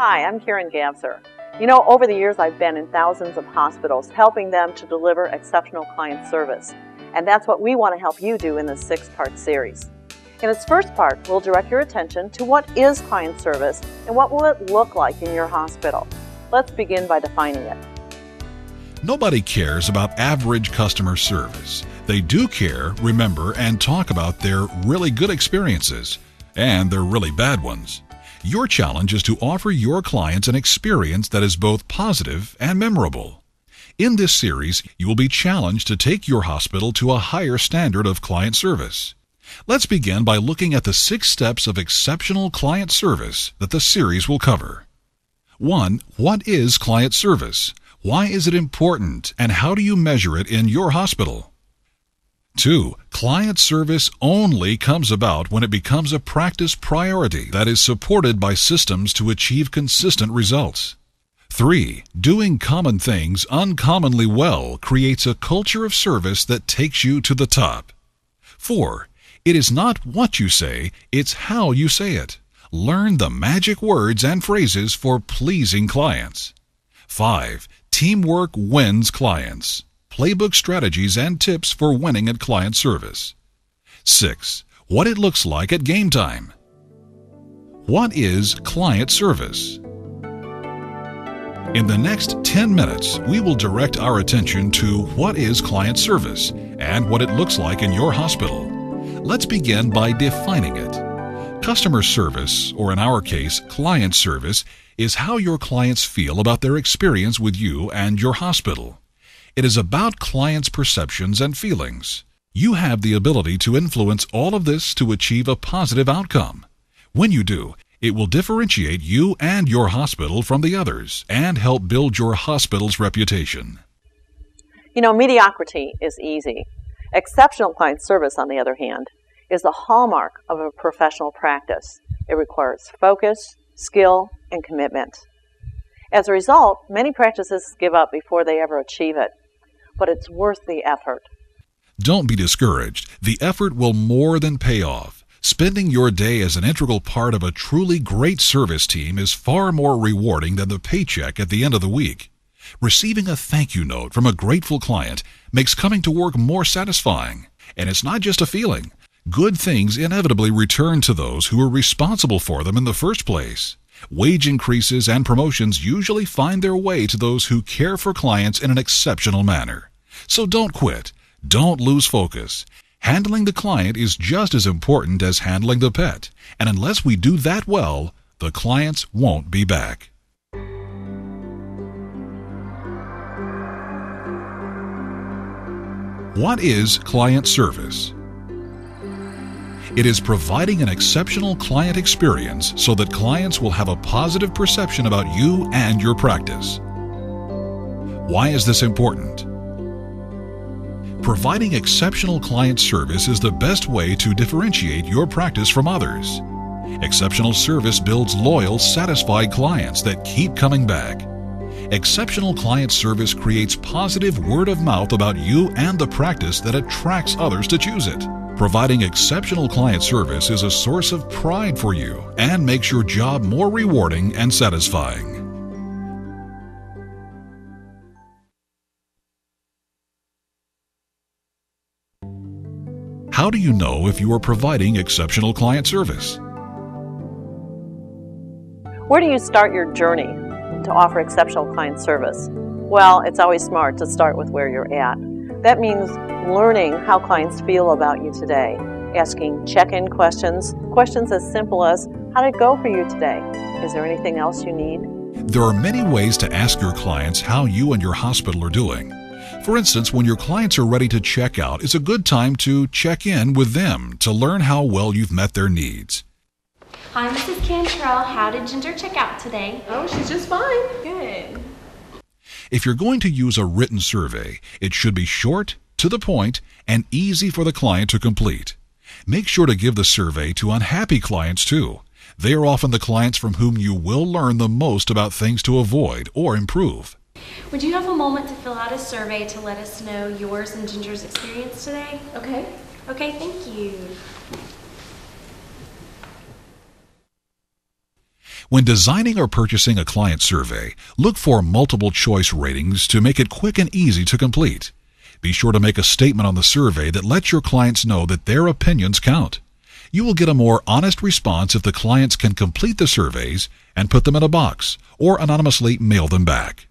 Hi, I'm Karen Gavser. You know, over the years I've been in thousands of hospitals helping them to deliver exceptional client service. And that's what we want to help you do in this 6-part series. In its first part, we'll direct your attention to what is client service and what will it look like in your hospital. Let's begin by defining it. Nobody cares about average customer service. They do care, remember, and talk about their really good experiences and their really bad ones. Your challenge is to offer your clients an experience that is both positive and memorable. In this series, you will be challenged to take your hospital to a higher standard of client service. Let's begin by looking at the 6 steps of exceptional client service that the series will cover. 1. What is client service? Why is it important, and how do you measure it in your hospital? 2. Client service only comes about when it becomes a practice priority that is supported by systems to achieve consistent results. 3. Doing common things uncommonly well creates a culture of service that takes you to the top. 4. It is not what you say, it's how you say it. Learn the magic words and phrases for pleasing clients. 5. Teamwork wins clients. Playbook strategies and tips for winning at client service. 6. What it looks like at game time. What is client service? In the next 10 minutes, we will direct our attention to what is client service and what it looks like in your hospital. Let's begin by defining it. Customer service, or in our case, client service, is how your clients feel about their experience with you and your hospital. It is about clients' perceptions and feelings. You have the ability to influence all of this to achieve a positive outcome. When you do, it will differentiate you and your hospital from the others and help build your hospital's reputation. You know, mediocrity is easy. Exceptional client service, on the other hand, is the hallmark of a professional practice. It requires focus, skill, and commitment. As a result, many practices give up before they ever achieve it. But it's worth the effort. Don't be discouraged. The effort will more than pay off. Spending your day as an integral part of a truly great service team is far more rewarding than the paycheck at the end of the week. Receiving a thank you note from a grateful client makes coming to work more satisfying. And it's not just a feeling. Good things inevitably return to those who were responsible for them in the first place. Wage increases and promotions usually find their way to those who care for clients in an exceptional manner. So don't quit. Don't lose focus. Handling the client is just as important as handling the pet. And unless we do that well, the clients won't be back. What is client service? It is providing an exceptional client experience so that clients will have a positive perception about you and your practice. Why is this important? Providing exceptional client service is the best way to differentiate your practice from others. Exceptional service builds loyal, satisfied clients that keep coming back. Exceptional client service creates positive word of mouth about you and the practice that attracts others to choose it. Providing exceptional client service is a source of pride for you and makes your job more rewarding and satisfying. How do you know if you are providing exceptional client service? Where do you start your journey to offer exceptional client service? Well, it's always smart to start with where you're at. That means learning how clients feel about you today, asking check-in questions as simple as, how did it go for you today? Is there anything else you need? There are many ways to ask your clients how you and your hospital are doing. For instance, when your clients are ready to check out, it's a good time to check in with them to learn how well you've met their needs. Hi, Mrs. Cantrell. How did Ginger check out today? Oh, she's just fine. Good. If you're going to use a written survey, it should be short, to the point, and easy for the client to complete. Make sure to give the survey to unhappy clients too. They are often the clients from whom you will learn the most about things to avoid or improve. Would you have a moment to fill out a survey to let us know yours and Ginger's experience today? Okay. Okay, thank you. When designing or purchasing a client survey, look for multiple choice ratings to make it quick and easy to complete. Be sure to make a statement on the survey that lets your clients know that their opinions count. You will get a more honest response if the clients can complete the surveys and put them in a box or anonymously mail them back.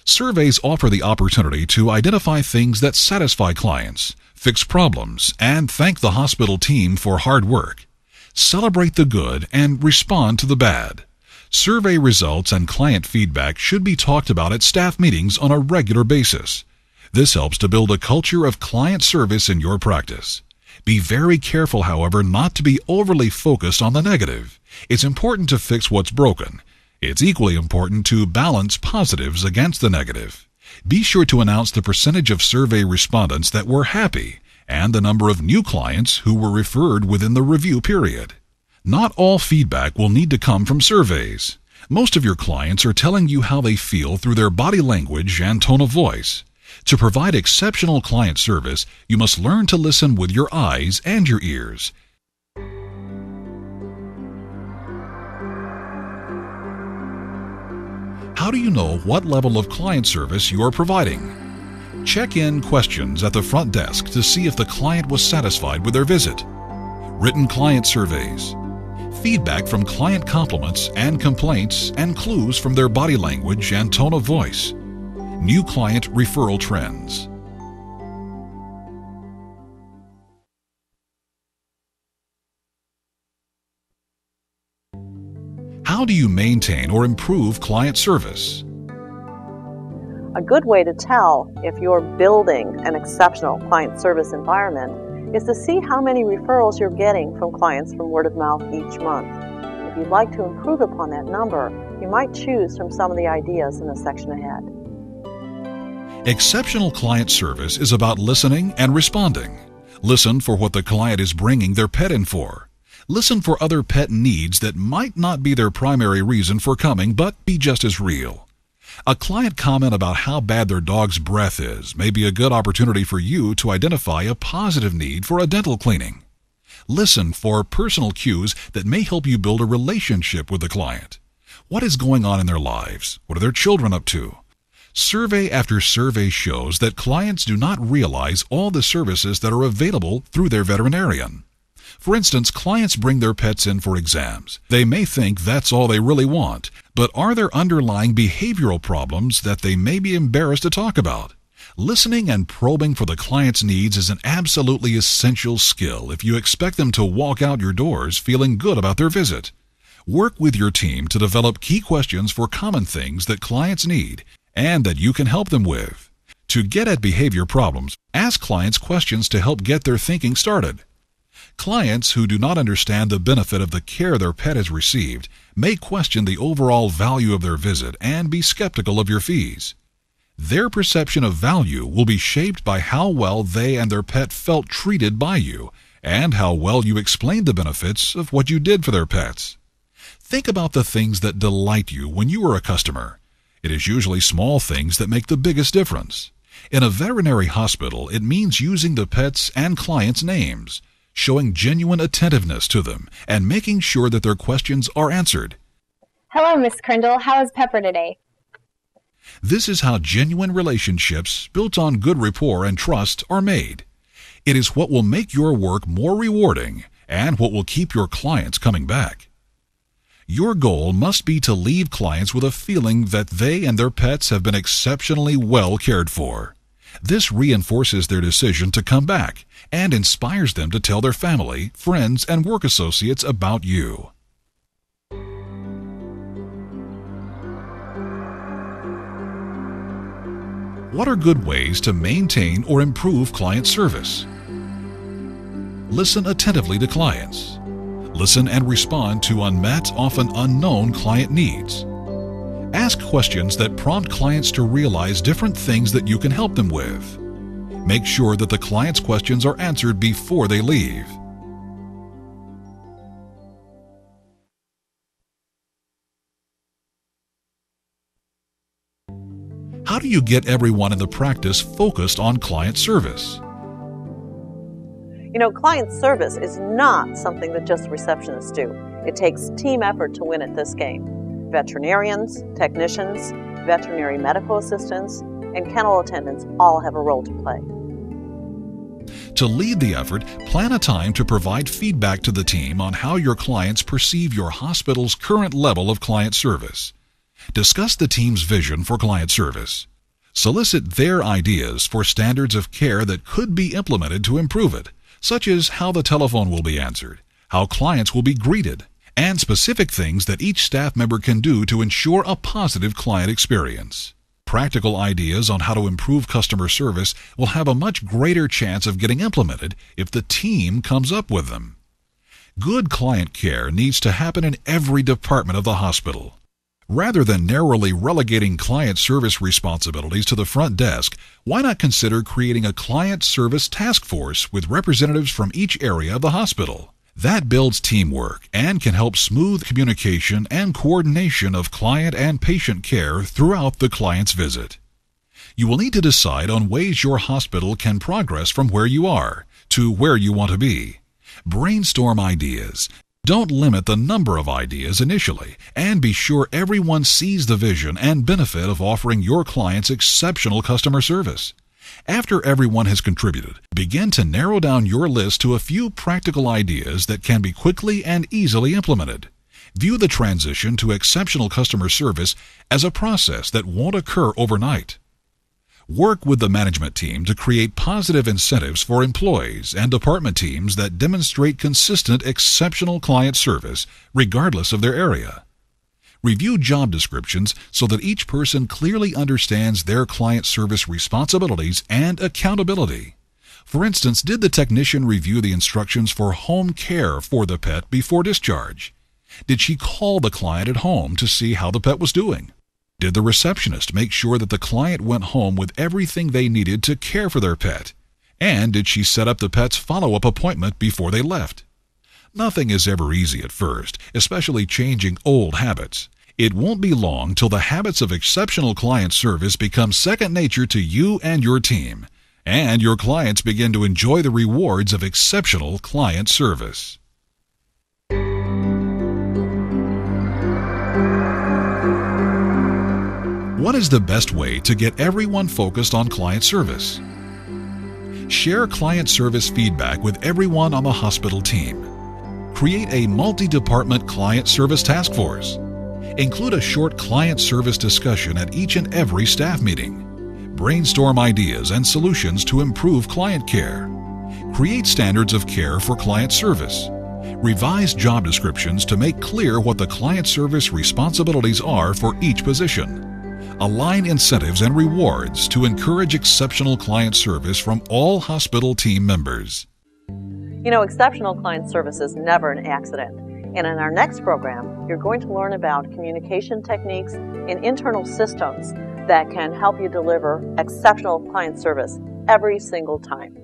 Surveys offer the opportunity to identify things that satisfy clients, fix problems, and thank the hospital team for hard work. Celebrate the good and respond to the bad. Survey results and client feedback should be talked about at staff meetings on a regular basis. This helps to build a culture of client service in your practice. Be very careful, however, not to be overly focused on the negative. It's important to fix what's broken. It's equally important to balance positives against the negative. Be sure to announce the percentage of survey respondents that were happy and the number of new clients who were referred within the review period. Not all feedback will need to come from surveys. Most of your clients are telling you how they feel through their body language and tone of voice. To provide exceptional client service, you must learn to listen with your eyes and your ears. How do you know what level of client service you are providing? Check in questions at the front desk to see if the client was satisfied with their visit. Written client surveys. Feedback from client compliments and complaints and clues from their body language and tone of voice. New client referral trends. How do you maintain or improve client service? A good way to tell if you're building an exceptional client service environment is to see how many referrals you're getting from clients from word of mouth each month. If you'd like to improve upon that number, you might choose from some of the ideas in the section ahead. Exceptional client service is about listening and responding. Listen for what the client is bringing their pet in for. Listen for other pet needs that might not be their primary reason for coming, but be just as real. A client comment about how bad their dog's breath is may be a good opportunity for you to identify a positive need for a dental cleaning. Listen for personal cues that may help you build a relationship with the client. What is going on in their lives? What are their children up to? Survey after survey shows that clients do not realize all the services that are available through their veterinarian. For instance, clients bring their pets in for exams. They may think that's all they really want, but are there underlying behavioral problems that they may be embarrassed to talk about? Listening and probing for the client's needs is an absolutely essential skill if you expect them to walk out your doors feeling good about their visit. Work with your team to develop key questions for common things that clients need and that you can help them with. To get at behavior problems, ask clients questions to help get their thinking started. Clients who do not understand the benefit of the care their pet has received may question the overall value of their visit and be skeptical of your fees. Their perception of value will be shaped by how well they and their pet felt treated by you and how well you explained the benefits of what you did for their pets. Think about the things that delight you when you are a customer. It is usually small things that make the biggest difference. In a veterinary hospital, it means using the pet's and clients' names, showing genuine attentiveness to them, and making sure that their questions are answered. Hello, Miss Crindle. How is Pepper today? This is how genuine relationships built on good rapport and trust are made. It is what will make your work more rewarding and what will keep your clients coming back. Your goal must be to leave clients with a feeling that they and their pets have been exceptionally well cared for. This reinforces their decision to come back and inspires them to tell their family, friends, and work associates about you. What are good ways to maintain or improve client service? Listen attentively to clients. Listen and respond to unmet, often unknown client needs. Ask questions that prompt clients to realize different things that you can help them with. Make sure that the client's questions are answered before they leave. How do you get everyone in the practice focused on client service? You know, client service is not something that just receptionists do. It takes team effort to win at this game. Veterinarians, technicians, veterinary medical assistants, and kennel attendants all have a role to play. To lead the effort, plan a time to provide feedback to the team on how your clients perceive your hospital's current level of client service. Discuss the team's vision for client service. Solicit their ideas for standards of care that could be implemented to improve it, such as how the telephone will be answered, how clients will be greeted, and specific things that each staff member can do to ensure a positive client experience. Practical ideas on how to improve customer service will have a much greater chance of getting implemented if the team comes up with them. Good client care needs to happen in every department of the hospital. Rather than narrowly relegating client service responsibilities to the front desk, why not consider creating a client service task force with representatives from each area of the hospital? That builds teamwork and can help smooth communication and coordination of client and patient care throughout the client's visit. You will need to decide on ways your hospital can progress from where you are to where you want to be. Brainstorm ideas. Don't limit the number of ideas initially, and be sure everyone sees the vision and benefit of offering your clients exceptional customer service. After everyone has contributed, begin to narrow down your list to a few practical ideas that can be quickly and easily implemented. View the transition to exceptional customer service as a process that won't occur overnight. Work with the management team to create positive incentives for employees and department teams that demonstrate consistent, exceptional client service, regardless of their area. Review job descriptions so that each person clearly understands their client service responsibilities and accountability. For instance, did the technician review the instructions for home care for the pet before discharge? Did she call the client at home to see how the pet was doing? Did the receptionist make sure that the client went home with everything they needed to care for their pet? And did she set up the pet's follow-up appointment before they left? Nothing is ever easy at first, especially changing old habits. It won't be long till the habits of exceptional client service become second nature to you and your team, and your clients begin to enjoy the rewards of exceptional client service. What is the best way to get everyone focused on client service? Share client service feedback with everyone on the hospital team. Create a multi-department client service task force. Include a short client service discussion at each and every staff meeting. Brainstorm ideas and solutions to improve client care. Create standards of care for client service. Revise job descriptions to make clear what the client service responsibilities are for each position. Align incentives and rewards to encourage exceptional client service from all hospital team members. You know, exceptional client service is never an accident. And in our next program, you're going to learn about communication techniques and internal systems that can help you deliver exceptional client service every single time.